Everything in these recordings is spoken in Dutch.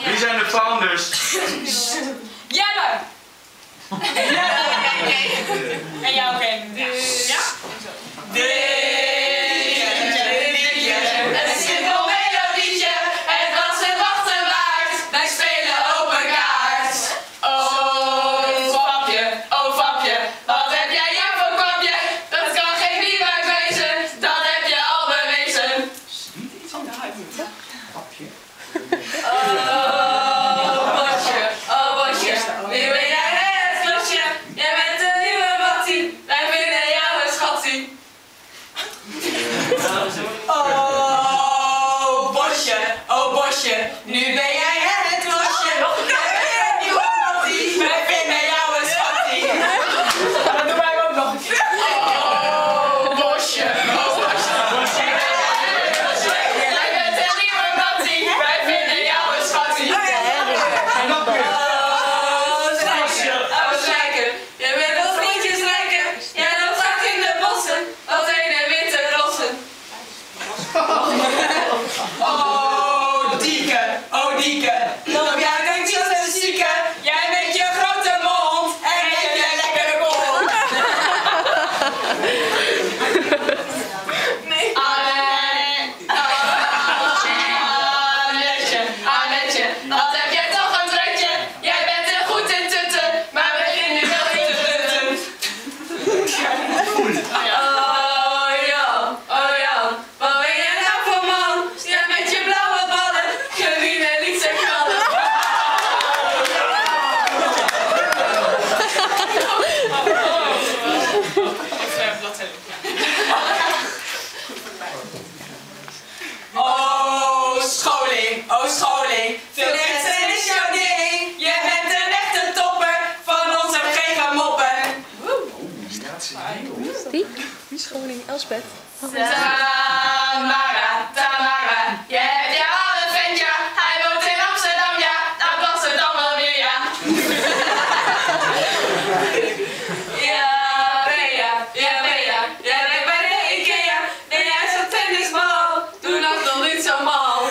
Wie zijn de founders? Jelle! En jou ken. Ja? Een simpel melodietje, het was het wachten waard. Wij spelen open kaart. Oh papje, wat heb jij voor kwapje? Dat kan geen liefheid wezen, dat heb je al bewezen. Oh bosje, nu ben jij het klasje. Jij bent een nieuwe mattie, wij vinden jou een schattie. Oh bosje, nu ben jij het klosje. Jij bent een nieuwe mattie, wij vinden jou een schattie. Dat doen wij ook nog een keer. Oh bosje, jij bent een nieuwe mattie, wij vinden jou een schattie. Jij bent wel vriendjes lijken, jij loopt vaak in de bossen, als hele witte rossen. Oh dieke, loop jij denkt zo een zieke, jij met je grote mond en met je lekkere kont. Annetje, wat heb jij toch een trutje? Jij bent heel goed in tutten, maar begin nu wel in te tutten. Oh Jan, wat ben jij nou voor man? Jij met je blauwe ballen, gewien en liet zich vallen. Oh scholing, veel lessen is jouw ding. Jij bent een echte topper, van ons heb geen gemoppen. Die scholing, Elspeth. Tamara, jij hebt jou al een ventje. Hij woont in Amsterdam, ja, dat was het dan wel weer, ja. Ja, Bea, jij bent bij de Ikea. Nee, hij is een tennisbal, doe nog niet zo mal.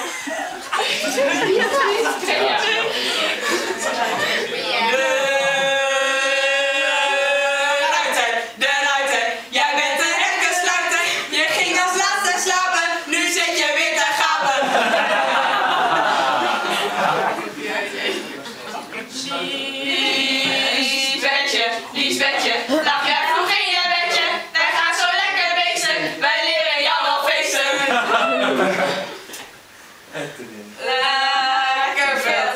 De ruiter, jij bent een echte sluiter. Je ging als laatste slapen, nu zit je weer te gapen. Liesbetje, lag jij vroeg in je bedje? Wij gaan zo lekker beesten, wij leren jou wel feesten. Lekker vet.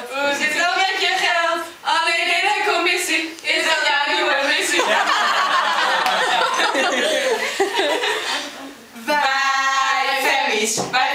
Hoe zit het met je geld? Alleen in een commissie is dat jouw nieuwe missie. Wij